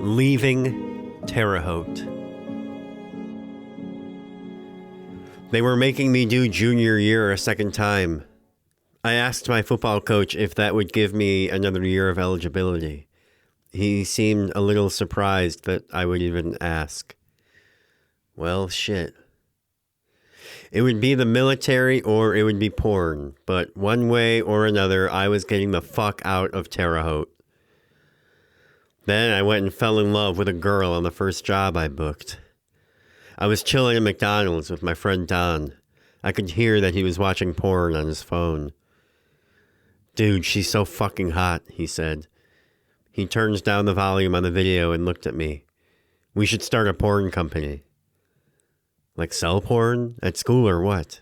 Leaving Terre Haute. They were making me do junior year a second time. I asked my football coach if that would give me another year of eligibility. He seemed a little surprised that I would even ask. Well, shit. It would be the military or it would be porn, but one way or another, I was getting the fuck out of Terre Haute. Then I went and fell in love with a girl on the first job I booked. I was chilling at McDonald's with my friend Don. I could hear that he was watching porn on his phone. Dude, she's so fucking hot, he said. He turns down the volume on the video and looked at me. We should start a porn company. Like sell porn? At school or what?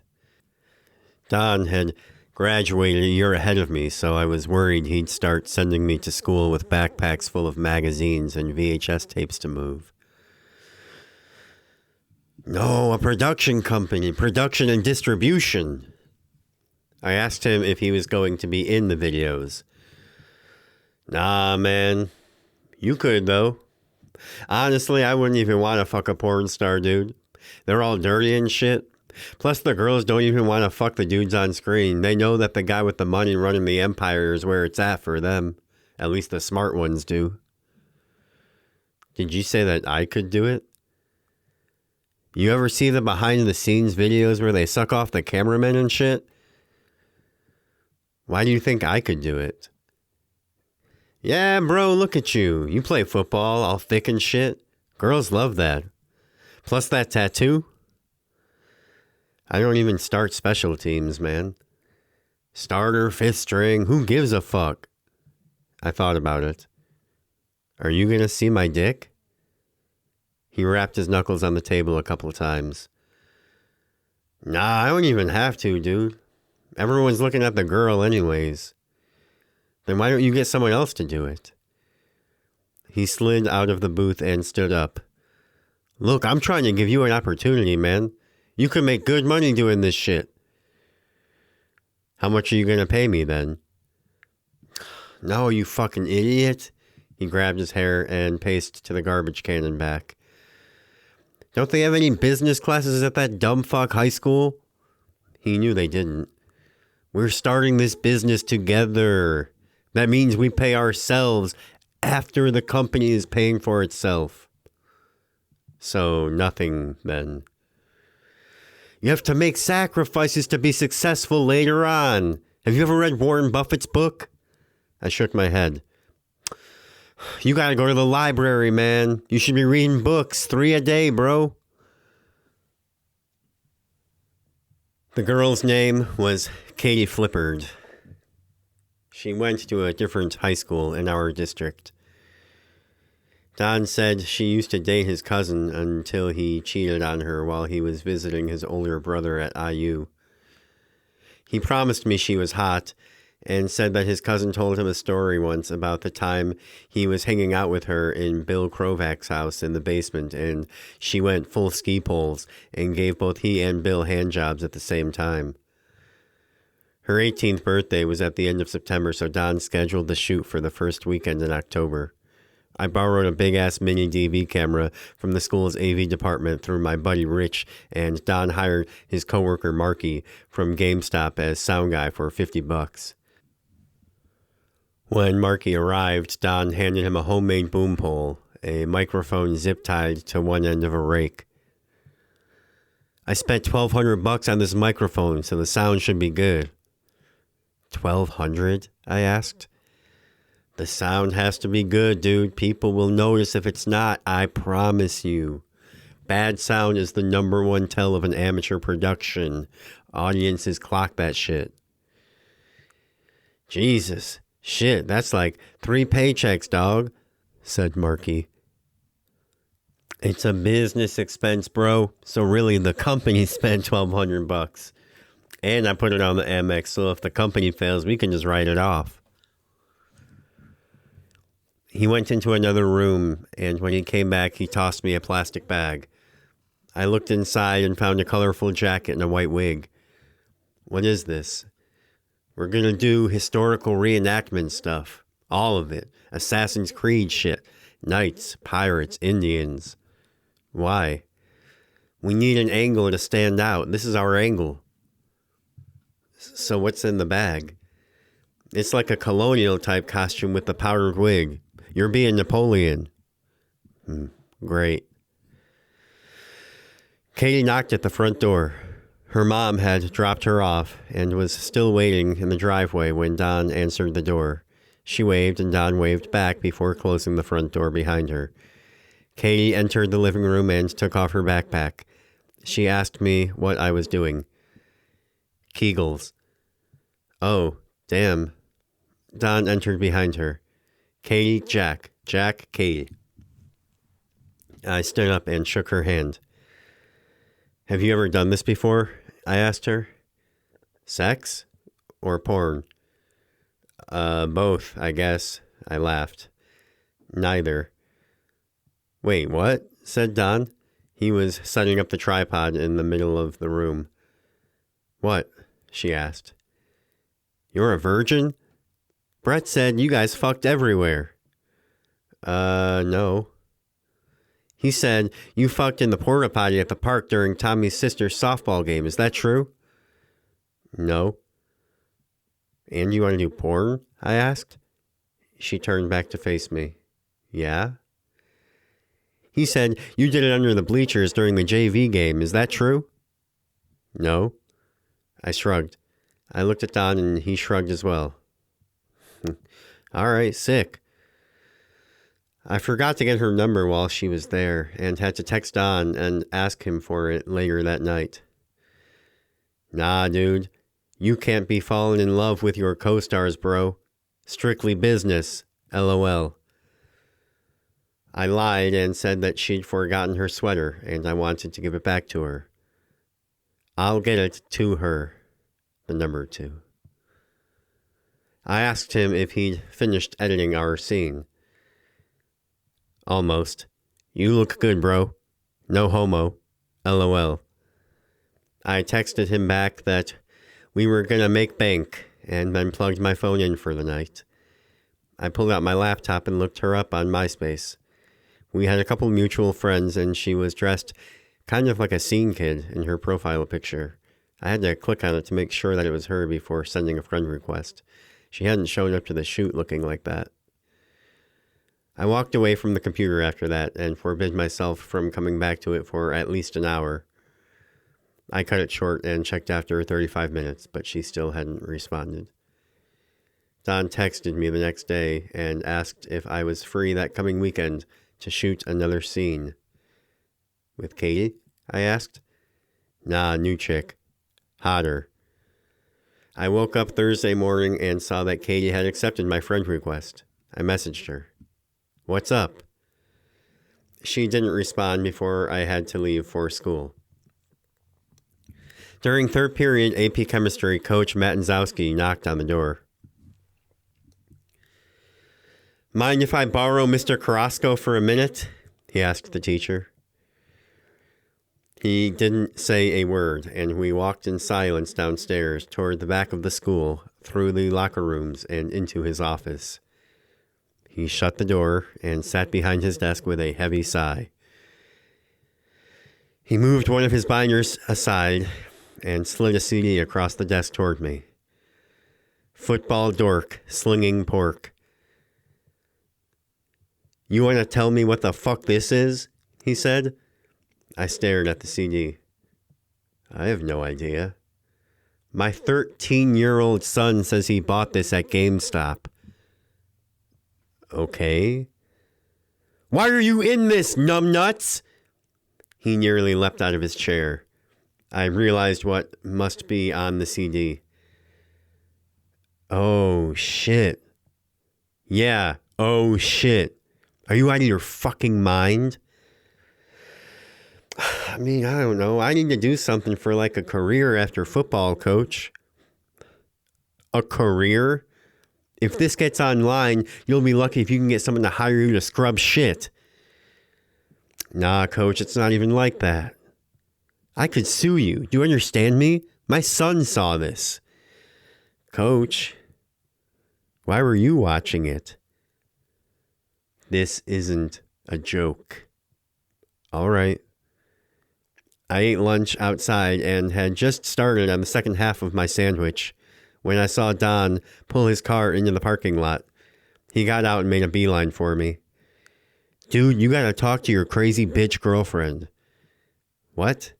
Don had graduated a year ahead of me, so I was worried he'd start sending me to school with backpacks full of magazines and VHS tapes to move. No, a production company, production and distribution. I asked him if he was going to be in the videos. Nah, man. You could, though. Honestly, I wouldn't even want to fuck a porn star, dude. They're all dirty and shit. Plus, the girls don't even want to fuck the dudes on screen. They know that the guy with the money running the empire is where it's at for them. At least the smart ones do. Did you say that I could do it? You ever see the behind-the-scenes videos where they suck off the cameramen and shit? Why do you think I could do it? Yeah, bro, look at you. You play football, all thick and shit. Girls love that. Plus that tattoo. I don't even start special teams, man. Starter, fifth string, who gives a fuck? I thought about it. Are you gonna see my dick? He rapped his knuckles on the table a couple of times. Nah, I don't even have to, dude. Everyone's looking at the girl anyways. Then why don't you get someone else to do it? He slid out of the booth and stood up. Look, I'm trying to give you an opportunity, man. You can make good money doing this shit. How much are you going to pay me then? No, you fucking idiot. He grabbed his hair and paced to the garbage can and back. Don't they have any business classes at that dumb fuck high school? He knew they didn't. We're starting this business together. That means we pay ourselves after the company is paying for itself. So nothing then. You have to make sacrifices to be successful later on. Have you ever read Warren Buffett's book? I shook my head. You gotta go to the library, man. You should be reading books, 3 a day, bro. The girl's name was Katie Flippard. She went to a different high school in our district. Don said she used to date his cousin until he cheated on her while he was visiting his older brother at IU. He promised me she was hot and said that his cousin told him a story once about the time he was hanging out with her in Bill Krovac's house in the basement, and she went full ski poles and gave both he and Bill handjobs at the same time. Her 18th birthday was at the end of September, so Don scheduled the shoot for the first weekend in October. I borrowed a big-ass mini DV camera from the school's AV department through my buddy Rich, and Don hired his coworker Marky from GameStop as sound guy for $50. When Marky arrived, Don handed him a homemade boom pole, a microphone zip-tied to one end of a rake. I spent $1,200 on this microphone, so the sound should be good. $1,200? I asked. The sound has to be good, dude. People will notice if it's not, I promise you. Bad sound is the #1 tell of an amateur production. Audiences clock that shit. Jesus. Shit, that's like 3 paychecks, dog, said Marky. It's a business expense, bro. So really, the company spent $1,200. And I put it on the Amex, so if the company fails, we can just write it off. He went into another room, and when he came back, he tossed me a plastic bag. I looked inside and found a colorful jacket and a white wig. What is this? We're gonna do historical reenactment stuff. All of it. Assassin's Creed shit. Knights, pirates, Indians. Why? We need an angle to stand out. This is our angle. So what's in the bag? It's like a colonial type costume with the powdered wig. You're being Napoleon. Great. Katie knocked at the front door. Her mom had dropped her off and was still waiting in the driveway when Don answered the door. She waved and Don waved back before closing the front door behind her. Katie entered the living room and took off her backpack. She asked me what I was doing. Kegels. Oh, damn. Don entered behind her. Katie, Jack. Jack, Katie. I stood up and shook her hand. Have you ever done this before? I asked her. Sex? Or porn? Both, I guess. I laughed. Neither. Wait, what? Said Don. He was setting up the tripod in the middle of the room. What? She asked. You're a virgin? Brett said you guys fucked everywhere. No. He said you fucked in the porta potty at the park during Tommy's sister's softball game. Is that true? No. And you want to do porn? I asked. She turned back to face me. Yeah? He said you did it under the bleachers during the JV game. Is that true? No. I shrugged. I looked at Don and he shrugged as well. All right, sick. I forgot to get her number while she was there and had to text Don and ask him for it later that night. Nah, dude. You can't be falling in love with your co-stars, bro. Strictly business. LOL. I lied and said that she'd forgotten her sweater and I wanted to give it back to her. I'll get it to her. The number 2. I asked him if he'd finished editing our scene. Almost. You look good, bro. No homo. LOL. I texted him back that we were gonna make bank and then plugged my phone in for the night. I pulled out my laptop and looked her up on MySpace. We had a couple mutual friends and she was dressed kind of like a scene kid in her profile picture. I had to click on it to make sure that it was her before sending a friend request. She hadn't shown up to the shoot looking like that. I walked away from the computer after that and forbid myself from coming back to it for at least an hour. I cut it short and checked after 35 minutes, but she still hadn't responded. Don texted me the next day and asked if I was free that coming weekend to shoot another scene. With Katie? I asked. Nah, new chick. Hotter. I woke up Thursday morning and saw that Katie had accepted my friend request. I messaged her. What's up? She didn't respond before I had to leave for school. During third period AP Chemistry, Coach Matanzowski knocked on the door. Mind if I borrow Mr. Carrasco for a minute? He asked the teacher. He didn't say a word, and we walked in silence downstairs toward the back of the school, through the locker rooms, and into his office. He shut the door and sat behind his desk with a heavy sigh. He moved one of his binders aside and slid a CD across the desk toward me. Football dork, slinging pork. You want to tell me what the fuck this is? He said. I stared at the CD. I have no idea. My 13-year-old son says he bought this at GameStop. Okay. Why are you in this, numbnuts? He nearly leapt out of his chair. I realized what must be on the CD. Oh, shit. Yeah, oh, shit. Are you out of your fucking mind? I mean, I don't know. I need to do something for like a career after football, coach. A career? If this gets online, you'll be lucky if you can get someone to hire you to scrub shit. Nah, coach, it's not even like that. I could sue you. Do you understand me? My son saw this. Coach, why were you watching it? This isn't A joke. All right. I ate lunch outside and had just started on the second half of my sandwich when I saw Don pull his car into the parking lot. He got out and made a beeline for me. Dude, you gotta talk to your crazy bitch girlfriend. What?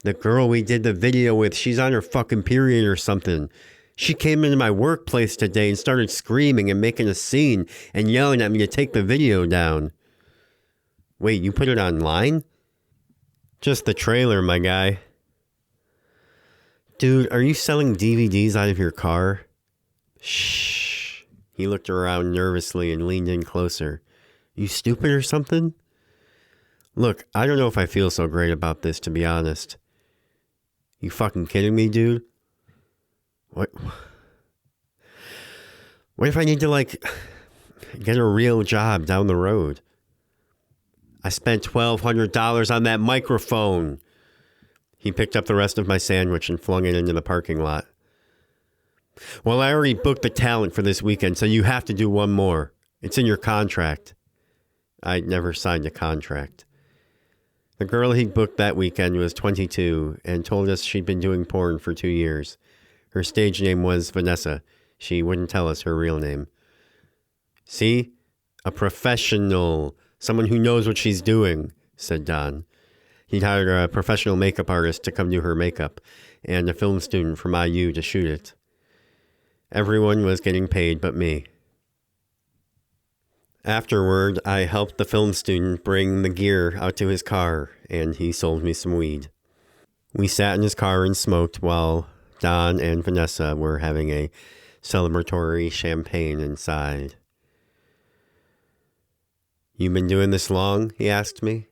The girl we did the video with, she's on her fucking period or something. She came into my workplace today and started screaming and making a scene and yelling at me to take the video down. Wait, you put it online? Just the trailer, my guy. Dude, are you selling DVDs out of your car? Shh. He looked around nervously and leaned in closer. You stupid or something? Look, I don't know if I feel so great about this, to be honest. You fucking kidding me, dude? What if I need to, get a real job down the road? I spent $1,200 on that microphone. He picked up the rest of my sandwich and flung it into the parking lot. Well, I already booked the talent for this weekend, so you have to do one more. It's in your contract. I'd never signed a contract. The girl he'd booked that weekend was 22 and told us she'd been doing porn for 2 years. Her stage name was Vanessa. She wouldn't tell us her real name. See? A professional. Someone who knows what she's doing, said Don. He'd hired a professional makeup artist to come do her makeup and a film student from IU to shoot it. Everyone was getting paid but me. Afterward, I helped the film student bring the gear out to his car, and he sold me some weed. We sat in his car and smoked while Don and Vanessa were having a celebratory champagne inside. You been doing this long? He asked me.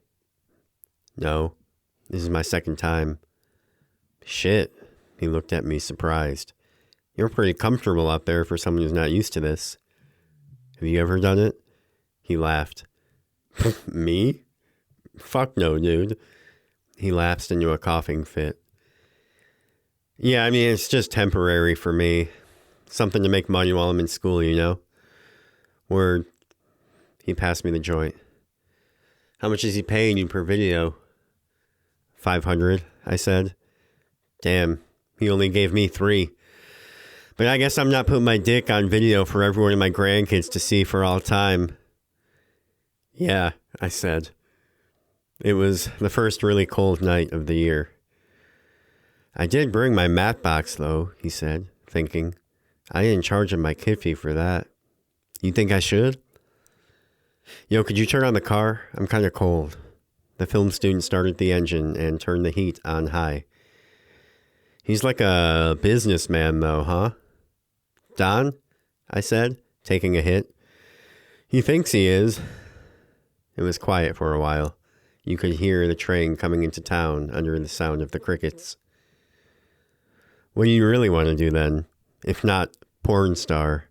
No, this is my second time. Shit, he looked at me surprised. You're pretty comfortable out there for someone who's not used to this. Have you ever done it? He laughed. Me? Fuck no, dude. He lapsed into a coughing fit. Yeah, I mean, it's just temporary for me. Something to make money while I'm in school, you know? Word. He passed me the joint. How much is he paying you per video? $500, I said. Damn, he only gave me $3. But I guess I'm not putting my dick on video for everyone and my grandkids to see for all time. Yeah, I said. It was the first really cold night of the year. I did bring my math box, though, he said, thinking. I didn't charge him my kid fee for that. You think I should? Yo, could you turn on the car? I'm kind of cold. The film student started the engine and turned the heat on high. He's like a businessman, though, huh? Don? I said, taking a hit. He thinks he is. It was quiet for a while. You could hear the train coming into town under the sound of the crickets. What do you really want to do then? If not porn star?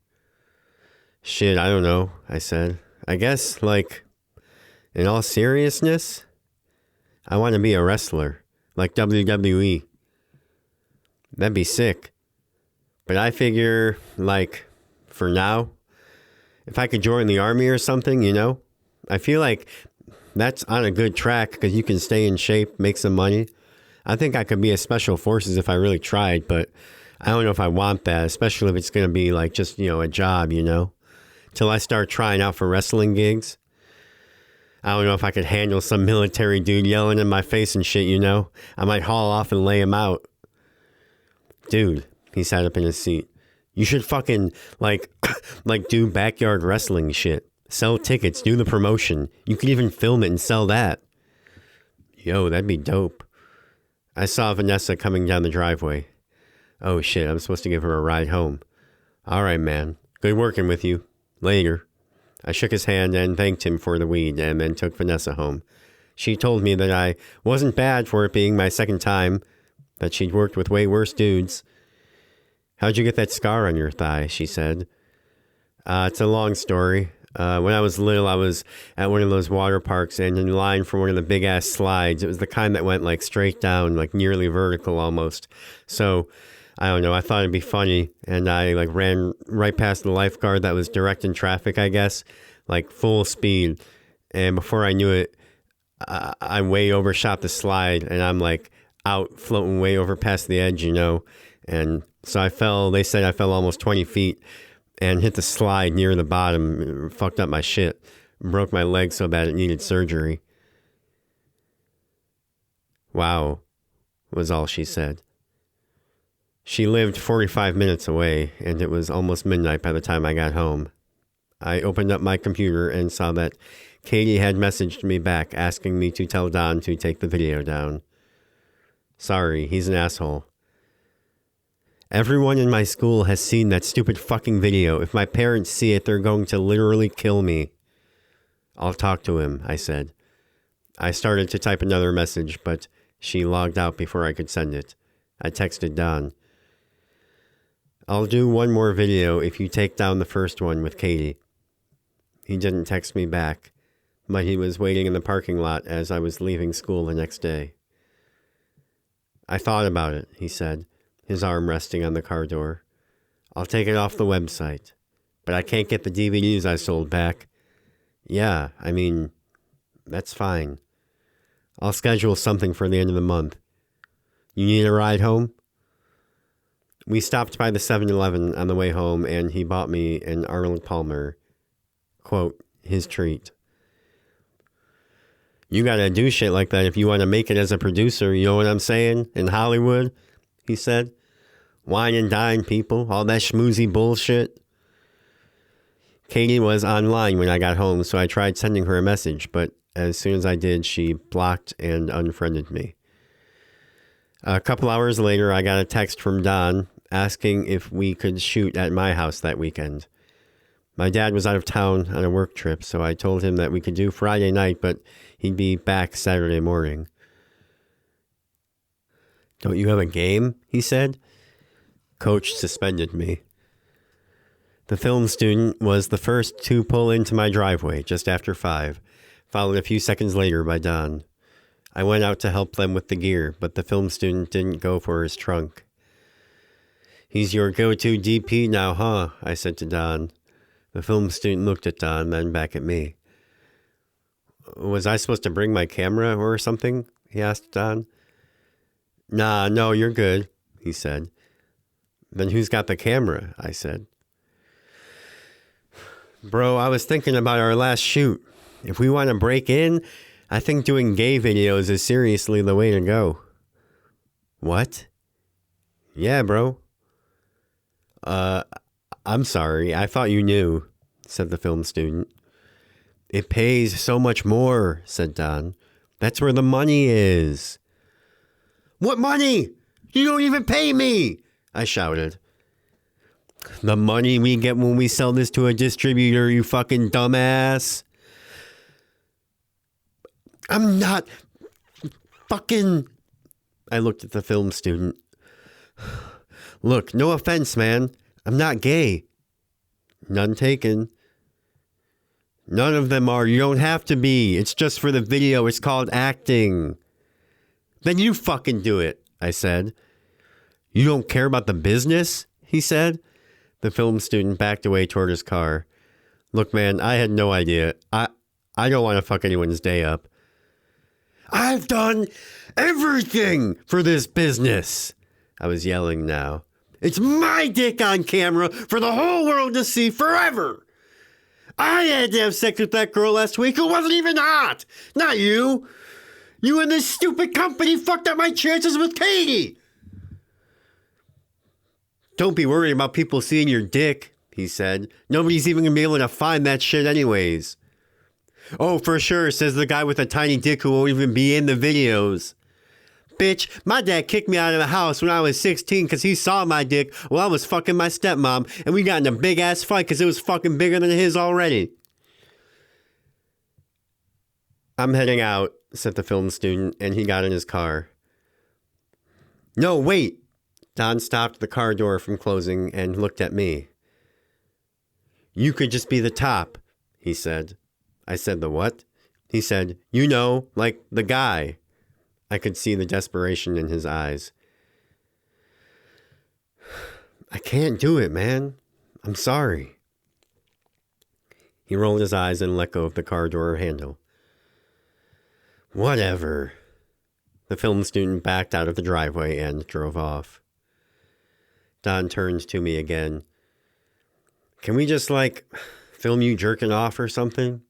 Shit, I don't know, I said. I guess, in all seriousness, I want to be a wrestler, like WWE. That'd be sick. But I figure, for now, if I could join the army or something, you know, I feel like that's on a good track because you can stay in shape, make some money. I think I could be a special forces if I really tried, but I don't know if I want that, especially if it's going to be just, a job, you know, till I start trying out for wrestling gigs. I don't know if I could handle some military dude yelling in my face and shit, you know. I might haul off and lay him out. Dude, he sat up in his seat. You should fucking, do backyard wrestling shit. Sell tickets, do the promotion. You could even film it and sell that. Yo, that'd be dope. I saw Vanessa coming down the driveway. Oh shit, I'm supposed to give her a ride home. All right, man. Good working with you. Later. I shook his hand and thanked him for the weed and then took Vanessa home. She told me that I wasn't bad for it being my second time, that she'd worked with way worse dudes. How'd you get that scar on your thigh? She said. It's a long story. When I was little, I was at one of those water parks and in line for one of the big ass slides. It was the kind that went straight down, nearly vertical almost. So, I don't know, I thought it'd be funny. And I ran right past the lifeguard that was directing traffic, I guess, full speed. And before I knew it, I way overshot the slide, and I'm like out floating way over past the edge, And so I fell. They said I fell almost 20 feet and hit the slide near the bottom. It fucked up my shit. Broke my leg so bad it needed surgery. Wow, was all she said. She lived 45 minutes away, and it was almost midnight by the time I got home. I opened up my computer and saw that Katie had messaged me back asking me to tell Don to take the video down. Sorry, he's an asshole. Everyone in my school has seen that stupid fucking video. If my parents see it, they're going to literally kill me. I'll talk to him, I said. I started to type another message, but she logged out before I could send it. I texted Don. I'll do one more video if you take down the first one with Katie. He didn't text me back, but he was waiting in the parking lot as I was leaving school the next day. I thought about it, he said, his arm resting on the car door. I'll take it off the website, but I can't get the DVDs I sold back. Yeah, that's fine. I'll schedule something for the end of the month. You need a ride home? We stopped by the 7-Eleven on the way home, and he bought me an Arnold Palmer, quote, his treat. You gotta do shit like that if you want to make it as a producer, you know what I'm saying? In Hollywood, he said. Wine and dine people, all that schmoozy bullshit. Katie was online when I got home, so I tried sending her a message, but as soon as I did, she blocked and unfriended me. A couple hours later, I got a text from Don asking if we could shoot at my house that weekend. My dad was out of town on a work trip, so I told him that we could do Friday night, but he'd be back Saturday morning. Don't you have a game? He said. Coach suspended me. The film student was the first to pull into my driveway just after 5, followed a few seconds later by Don. I went out to help them with the gear, but the film student didn't go for his trunk. He's your go-to DP now, huh? I said to Don. The film student looked at Don, then back at me. Was I supposed to bring my camera or something? He asked Don. Nah, no, you're good, he said. Then who's got the camera? I said. Bro, I was thinking about our last shoot. If we want to break in, I think doing gay videos is seriously the way to go. What? Yeah, bro. I'm sorry. I thought you knew, said the film student. It pays so much more, said Don. That's where the money is. What money? You don't even pay me, I shouted. The money we get when we sell this to a distributor, you fucking dumbass. I'm not fucking... I looked at the film student. Look, no offense, man. I'm not gay. None taken. None of them are. You don't have to be. It's just for the video. It's called acting. Then you fucking do it, I said. You don't care about the business? He said. The film student backed away toward his car. Look, man, I had no idea. I don't want to fuck anyone's day up. I've done everything for this business. I was yelling now. It's my dick on camera for the whole world to see forever. I had to have sex with that girl last week who wasn't even hot. Not you. You and this stupid company fucked up my chances with Katie. Don't be worried about people seeing your dick, he said. Nobody's even going to be able to find that shit anyways. Oh, for sure, says the guy with a tiny dick who won't even be in the videos. Bitch, my dad kicked me out of the house when I was 16 because he saw my dick while I was fucking my stepmom, and we got in a big-ass fight because it was fucking bigger than his already. I'm heading out, said the film student, and he got in his car. No, wait. Don stopped the car door from closing and looked at me. You could just be the top, he said. I said, the what? He said, you know, like the guy. I could see the desperation in his eyes. I can't do it, man. I'm sorry. He rolled his eyes and let go of the car door handle. Whatever. The film student backed out of the driveway and drove off. Don turned to me again. Can we just, film you jerking off or something?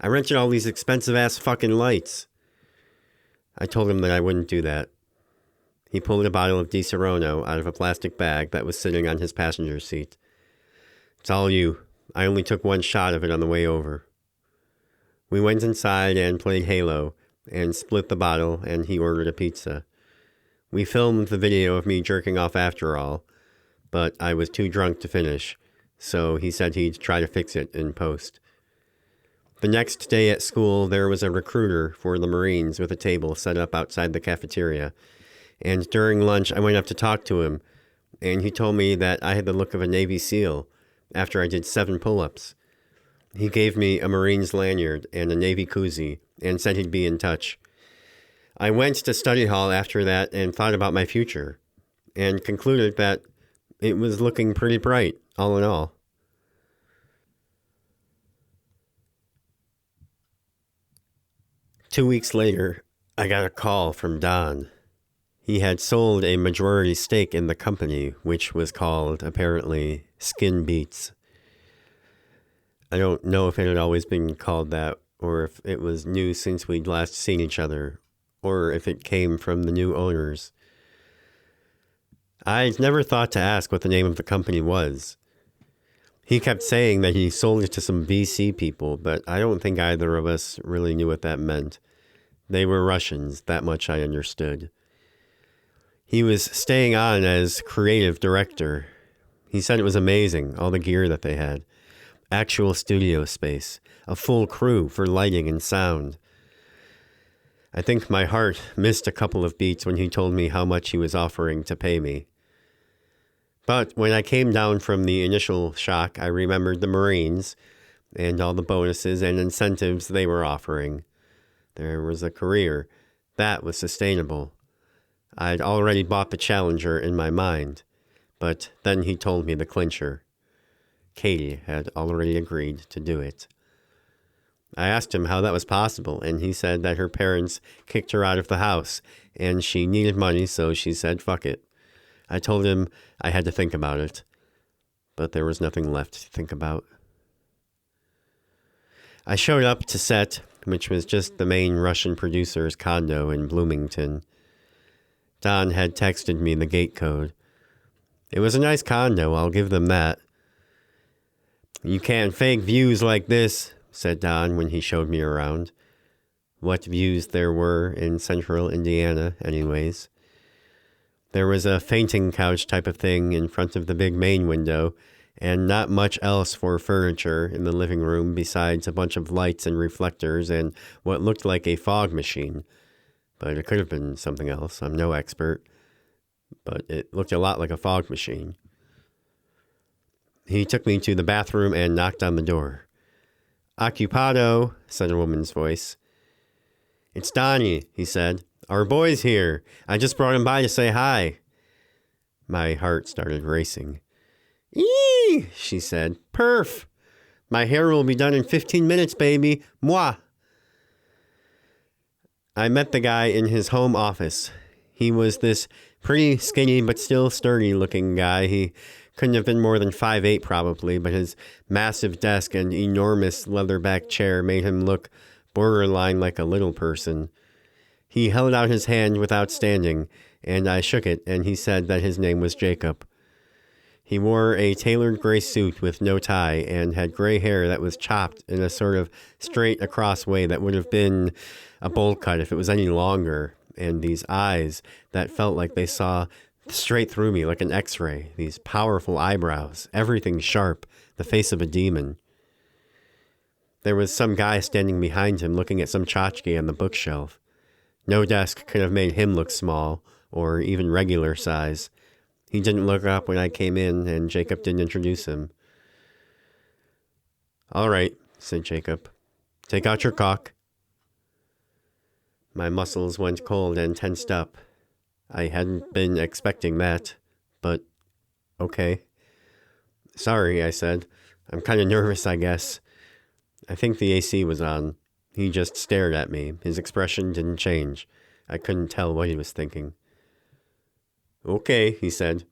I rented all these expensive-ass fucking lights. I told him that I wouldn't do that. He pulled a bottle of Di Serono out of a plastic bag that was sitting on his passenger seat. It's all you. I only took one shot of it on the way over. We went inside and played Halo, and split the bottle, and he ordered a pizza. We filmed the video of me jerking off after all, but I was too drunk to finish, so he said he'd try to fix it in post. The next day at school, there was a recruiter for the Marines with a table set up outside the cafeteria, and during lunch I went up to talk to him, and he told me that I had the look of a Navy SEAL after I did 7 pull-ups. He gave me a Marine's lanyard and a Navy koozie and said he'd be in touch. I went to study hall after that and thought about my future and concluded that it was looking pretty bright, all in all. Two weeks later, I got a call from Don. He had sold a majority stake in the company, which was called, apparently, Skin Beats. I don't know if it had always been called that, or if it was new since we'd last seen each other, or if it came from the new owners. I'd never thought to ask what the name of the company was. He kept saying that he sold it to some VC people, but I don't think either of us really knew what that meant. They were Russians, that much I understood. He was staying on as creative director. He said it was amazing, all the gear that they had. Actual studio space, a full crew for lighting and sound. I think my heart missed a couple of beats when he told me how much he was offering to pay me. But when I came down from the initial shock, I remembered the Marines and all the bonuses and incentives they were offering. There was a career. That was sustainable. I'd already bought the Challenger in my mind, but then he told me the clincher. Katie had already agreed to do it. I asked him how that was possible, and he said that her parents kicked her out of the house, and she needed money, so she said, fuck it. I told him I had to think about it, but there was nothing left to think about. I showed up to set, which was just the main Russian producer's condo in Bloomington. Don had texted me the gate code. It was a nice condo, I'll give them that. You can't fake views like this, said Don when he showed me around. What views there were in central Indiana, anyways. There was a fainting couch type of thing in front of the big main window, and not much else for furniture in the living room besides a bunch of lights and reflectors and what looked like a fog machine. But it could have been something else. I'm no expert. But it looked a lot like a fog machine. He took me to the bathroom and knocked on the door. Occupado, said a woman's voice. It's Donnie, he said. Our boy's here. I just brought him by to say hi. My heart started racing. Eee, she said. Perf. My hair will be done in 15 minutes, baby. Moi. I met the guy in his home office. He was this pretty skinny but still sturdy looking guy. He couldn't have been more than 5'8" probably, but his massive desk and enormous leatherback chair made him look borderline like a little person. He held out his hand without standing, and I shook it, and he said that his name was Jacob. He wore a tailored gray suit with no tie and had gray hair that was chopped in a sort of straight across way that would have been a bowl cut if it was any longer, and these eyes that felt like they saw straight through me like an x-ray, these powerful eyebrows, everything sharp, the face of a demon. There was some guy standing behind him looking at some tchotchke on the bookshelf. No desk could have made him look small, or even regular size. He didn't look up when I came in, and Jacob didn't introduce him. All right, said Jacob. Take out your cock. My muscles went cold and tensed up. I hadn't been expecting that, but okay. Sorry, I said. I'm kind of nervous, I guess. I think the AC was on. He just stared at me. His expression didn't change. I couldn't tell what he was thinking. Okay, he said.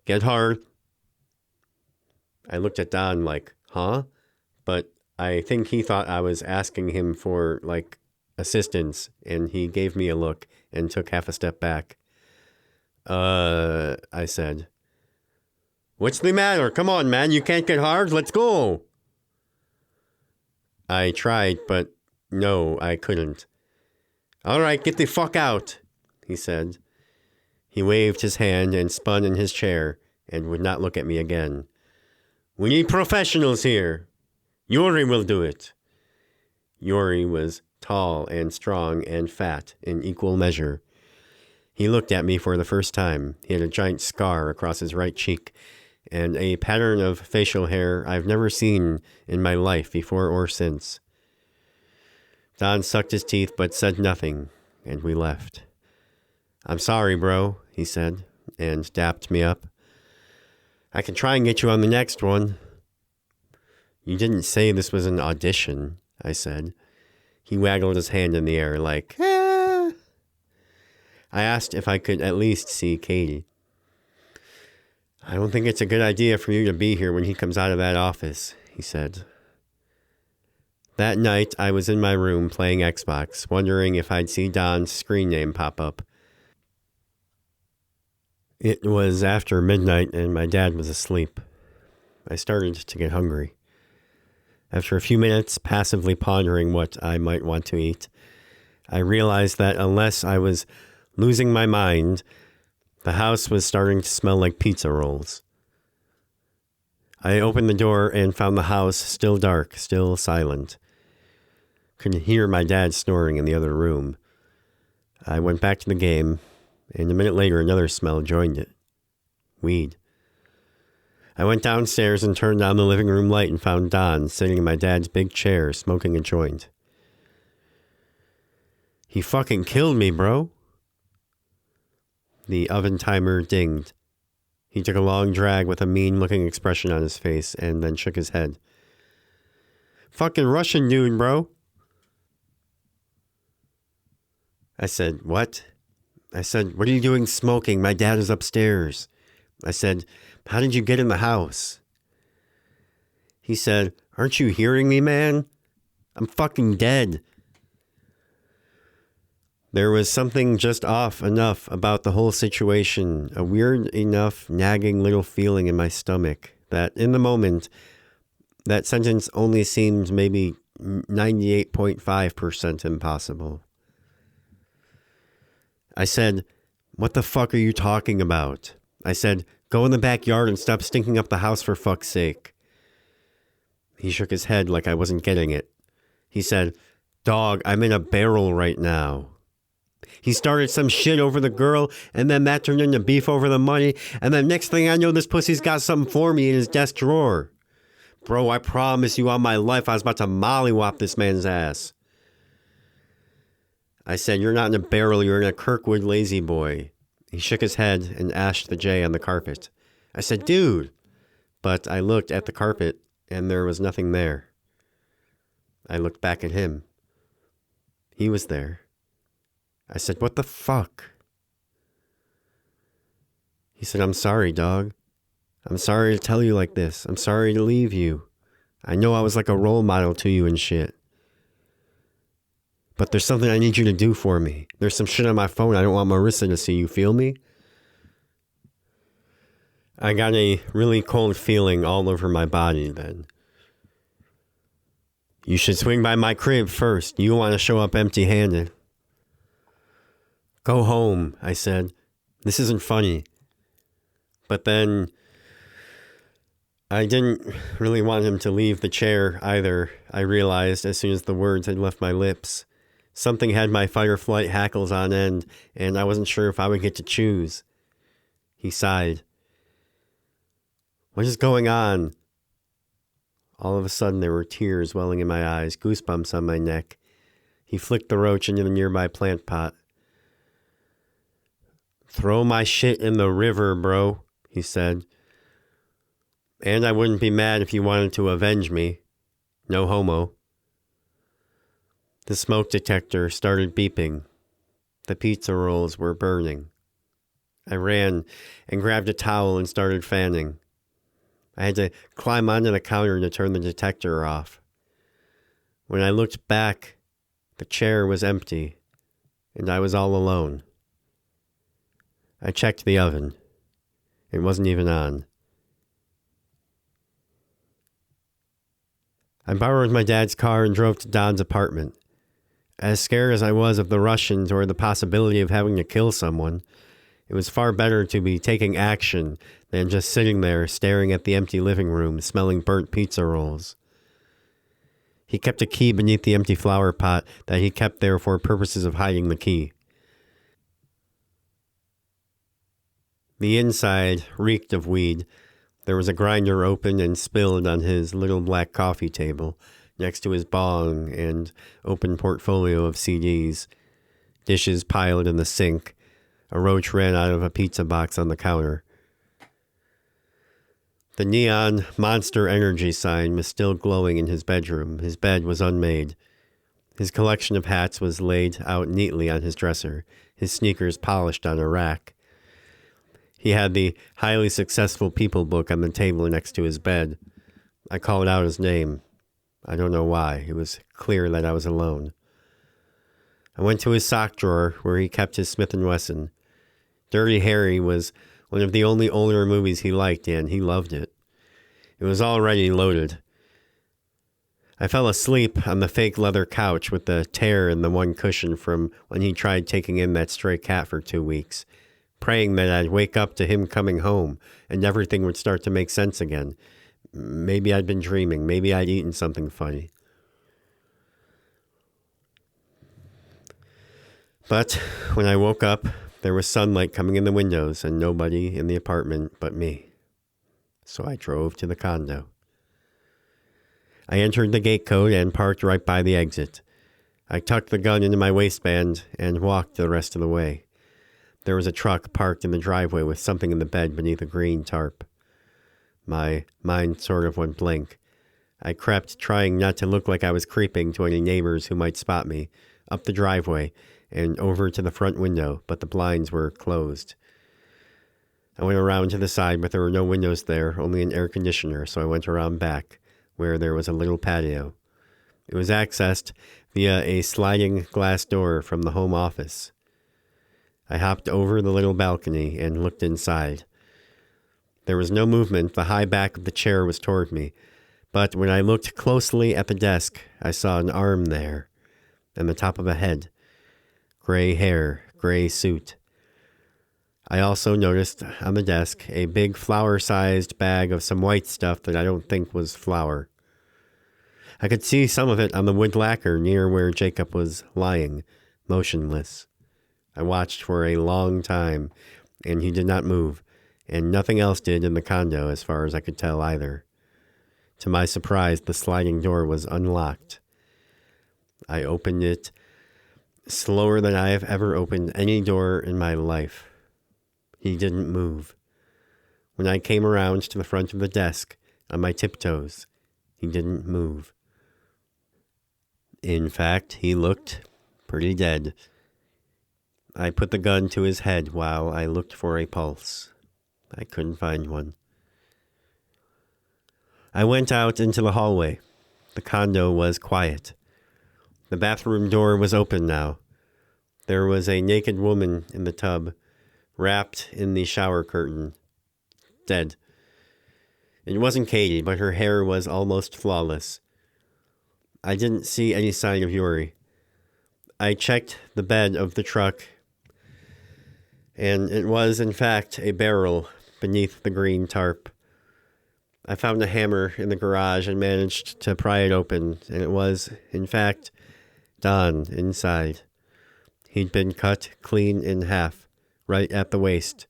Get hard. I looked at Don like, huh? But I think he thought I was asking him for, like, assistance, and he gave me a look and took half a step back. I said. What's the matter? Come on, man, you can't get hard? Let's go. I tried, but no, I couldn't. All right, get the fuck out, he said. He waved his hand and spun in his chair and would not look at me again. We need professionals here. Yuri will do it. Yuri was tall and strong and fat in equal measure. He looked at me for the first time. He had a giant scar across his right cheek and a pattern of facial hair I've never seen in my life before or since. Don sucked his teeth but said nothing, and we left. I'm sorry, bro, he said, and dapped me up. I can try and get you on the next one. You didn't say this was an audition, I said. He waggled his hand in the air like, ah. I asked if I could at least see Katie. I don't think it's a good idea for you to be here when he comes out of that office, he said. That night, I was in my room playing Xbox, wondering if I'd see Don's screen name pop up. It was after midnight and my dad was asleep. I started to get hungry. After a few minutes passively pondering what I might want to eat, I realized that unless I was losing my mind, the house was starting to smell like pizza rolls. I opened the door and found the house still dark, still silent. Could hear my dad snoring in the other room. I went back to the game, and a minute later another smell joined it. Weed. I went downstairs and turned on the living room light and found Don sitting in my dad's big chair smoking a joint. He fucking killed me, bro. The oven timer dinged. He took a long drag with a mean-looking expression on his face and then shook his head. Fucking Russian dude, bro. I said, what? I said, what are you doing smoking? My dad is upstairs. I said, how did you get in the house? He said, aren't you hearing me, man? I'm fucking dead. There was something just off enough about the whole situation, a weird enough nagging little feeling in my stomach that in the moment, that sentence only seemed maybe 98.5% impossible. I said, what the fuck are you talking about? I said, go in the backyard and stop stinking up the house for fuck's sake. He shook his head like I wasn't getting it. He said, dog, I'm in a barrel right now. He started some shit over the girl, and then that turned into beef over the money, and then next thing I know, this pussy's got something for me in his desk drawer. Bro, I promise you on my life I was about to mollywop this man's ass. I said, you're not in a barrel, you're in a Kirkwood lazy boy. He shook his head and ashed the J on the carpet. I said, dude. But I looked at the carpet, and there was nothing there. I looked back at him. He was there. I said, what the fuck? He said, I'm sorry, dog. I'm sorry to tell you like this. I'm sorry to leave you. I know I was like a role model to you and shit. But there's something I need you to do for me. There's some shit on my phone I don't want Marissa to see. You feel me? I got a really cold feeling all over my body then. You should swing by my crib first. You want to show up empty-handed. Go home, I said. This isn't funny. But then I didn't really want him to leave the chair either, I realized as soon as the words had left my lips. Something had my fight or flight hackles on end, and I wasn't sure if I would get to choose. He sighed. What is going on? All of a sudden there were tears welling in my eyes, goosebumps on my neck. He flicked the roach into the nearby plant pot. Throw my shit in the river, bro, he said. And I wouldn't be mad if you wanted to avenge me. No homo. The smoke detector started beeping. The pizza rolls were burning. I ran and grabbed a towel and started fanning. I had to climb onto the counter to turn the detector off. When I looked back, the chair was empty, and I was all alone. I checked the oven. It wasn't even on. I borrowed my dad's car and drove to Don's apartment. As scared as I was of the Russians or the possibility of having to kill someone, it was far better to be taking action than just sitting there staring at the empty living room, smelling burnt pizza rolls. He kept a key beneath the empty flower pot that he kept there for purposes of hiding the key. The inside reeked of weed. There was a grinder open and spilled on his little black coffee table next to his bong and open portfolio of CDs. Dishes piled in the sink. A roach ran out of a pizza box on the counter. The neon Monster Energy sign was still glowing in his bedroom. His bed was unmade. His collection of hats was laid out neatly on his dresser, his sneakers polished on a rack. He had the highly successful People book on the table next to his bed. I called out his name. I don't know why. It was clear that I was alone. I went to his sock drawer where he kept his Smith & Wesson. Dirty Harry was one of the only older movies he liked, and he loved it. It was already loaded. I fell asleep on the fake leather couch with the tear in the one cushion from when he tried taking in that stray cat for 2 weeks, praying that I'd wake up to him coming home and everything would start to make sense again. Maybe I'd been dreaming. Maybe I'd eaten something funny. But when I woke up, there was sunlight coming in the windows and nobody in the apartment but me. So I drove to the condo. I entered the gate code and parked right by the exit. I tucked the gun into my waistband and walked the rest of the way. There was a truck parked in the driveway with something in the bed beneath a green tarp. My mind sort of went blank. I crept, trying not to look like I was creeping to any neighbors who might spot me, up the driveway and over to the front window, but the blinds were closed. I went around to the side, but there were no windows there, only an air conditioner, so I went around back, where there was a little patio. It was accessed via a sliding glass door from the home office. I hopped over the little balcony and looked inside. There was no movement. The high back of the chair was toward me, but when I looked closely at the desk, I saw an arm there, and the top of a head. Gray hair, gray suit. I also noticed on the desk a big flower-sized bag of some white stuff that I don't think was flour. I could see some of it on the wood lacquer near where Jacob was lying, motionless. I watched for a long time, and he did not move, and nothing else did in the condo as far as I could tell either. To my surprise, the sliding door was unlocked. I opened it slower than I have ever opened any door in my life. He didn't move. When I came around to the front of the desk, on my tiptoes, he didn't move. In fact, he looked pretty dead. I put the gun to his head while I looked for a pulse. I couldn't find one. I went out into the hallway. The condo was quiet. The bathroom door was open now. There was a naked woman in the tub, wrapped in the shower curtain, dead. It wasn't Katie, but her hair was almost flawless. I didn't see any sign of Yuri. I checked the bed of the truck, and it was, in fact, a barrel beneath the green tarp. I found a hammer in the garage and managed to pry it open, and it was, in fact, Don inside. He'd been cut clean in half, right at the waist.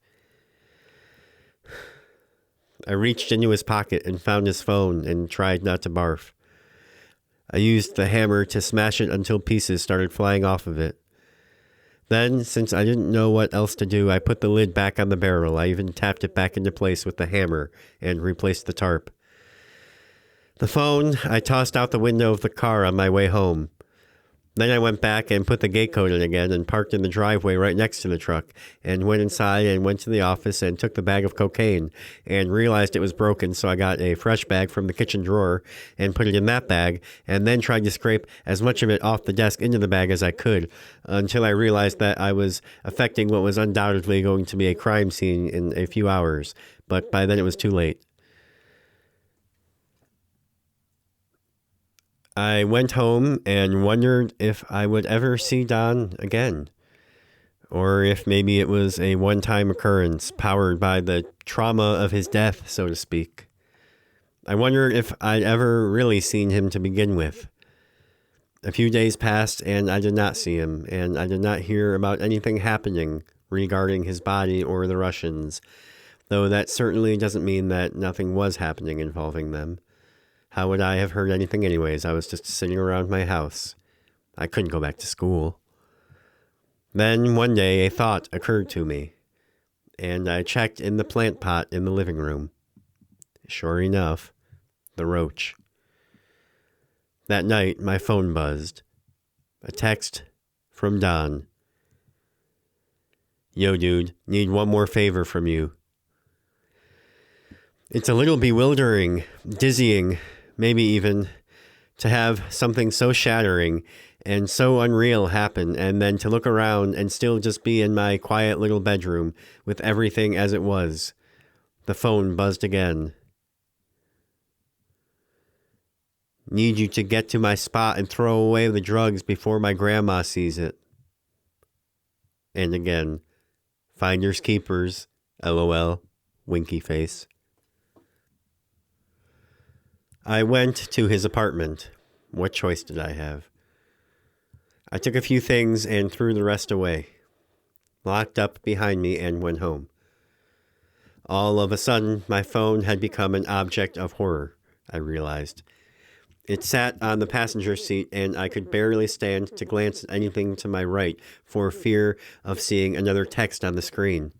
I reached into his pocket and found his phone and tried not to barf. I used the hammer to smash it until pieces started flying off of it. Then, since I didn't know what else to do, I put the lid back on the barrel. I even tapped it back into place with the hammer and replaced the tarp. The phone I tossed out the window of the car on my way home. Then I went back and put the gate code in again and parked in the driveway right next to the truck and went inside and went to the office and took the bag of cocaine and realized it was broken, so I got a fresh bag from the kitchen drawer and put it in that bag and then tried to scrape as much of it off the desk into the bag as I could until I realized that I was affecting what was undoubtedly going to be a crime scene in a few hours, but by then it was too late. I went home and wondered if I would ever see Don again, or if maybe it was a one-time occurrence powered by the trauma of his death, so to speak. I wondered if I'd ever really seen him to begin with. A few days passed and I did not see him, and I did not hear about anything happening regarding his body or the Russians, though that certainly doesn't mean that nothing was happening involving them. How would I have heard anything anyways? I was just sitting around my house. I couldn't go back to school. Then one day a thought occurred to me, and I checked in the plant pot in the living room. Sure enough, the roach. That night, my phone buzzed. A text from Don. Yo, dude, need one more favor from you. It's a little bewildering, dizzying, maybe even, to have something so shattering and so unreal happen, and then to look around and still just be in my quiet little bedroom with everything as it was. The phone buzzed again. Need you to get to my spot and throw away the drugs before my grandma sees it. And again, finders keepers, LOL, winky face. I went to his apartment. What choice did I have? I took a few things and threw the rest away, locked up behind me, and went home. All of a sudden, my phone had become an object of horror, I realized. It sat on the passenger seat, and I could barely stand to glance at anything to my right for fear of seeing another text on the screen.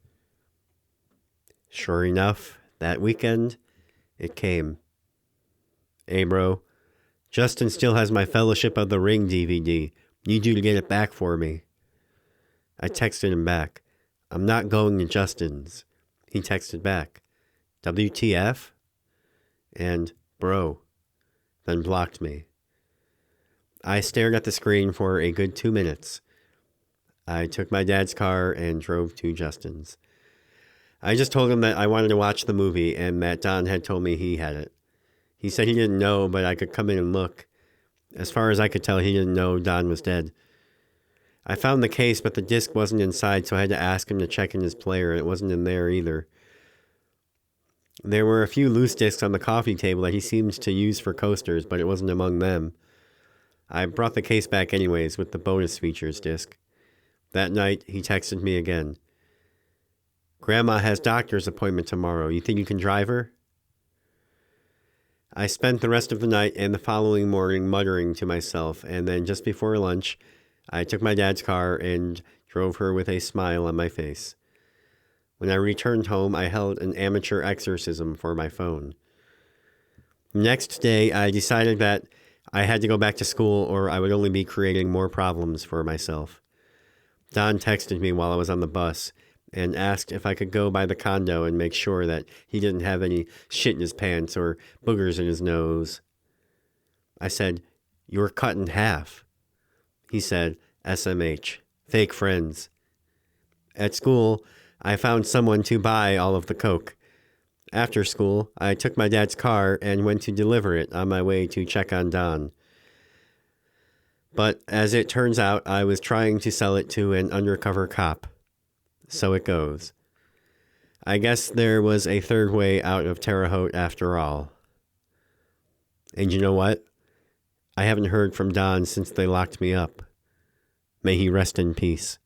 Sure enough, that weekend, it came. Hey, bro, Justin still has my Fellowship of the Ring DVD. Need you to get it back for me. I texted him back. I'm not going to Justin's. He texted back. WTF? And, bro, then blocked me. I stared at the screen for a good 2 minutes. I took my dad's car and drove to Justin's. I just told him that I wanted to watch the movie and that Don had told me he had it. He said he didn't know, but I could come in and look. As far as I could tell, he didn't know Don was dead. I found the case, but the disc wasn't inside, so I had to ask him to check in his player, and it wasn't in there either. There were a few loose discs on the coffee table that he seemed to use for coasters, but it wasn't among them. I brought the case back anyways with the bonus features disc. That night, he texted me again. Grandma has doctor's appointment tomorrow. You think you can drive her? I spent the rest of the night and the following morning muttering to myself, and then just before lunch, I took my dad's car and drove her with a smile on my face. When I returned home, I held an amateur exorcism for my phone. The next day, I decided that I had to go back to school or I would only be creating more problems for myself. Don texted me while I was on the bus and asked if I could go by the condo and make sure that he didn't have any shit in his pants or boogers in his nose. I said, "You're cut in half." He said, SMH, fake friends. At school, I found someone to buy all of the coke. After school, I took my dad's car and went to deliver it on my way to check on Don. But as it turns out, I was trying to sell it to an undercover cop. So it goes. I guess there was a third way out of Terre Haute after all. And you know what? I haven't heard from Don since they locked me up. May he rest in peace.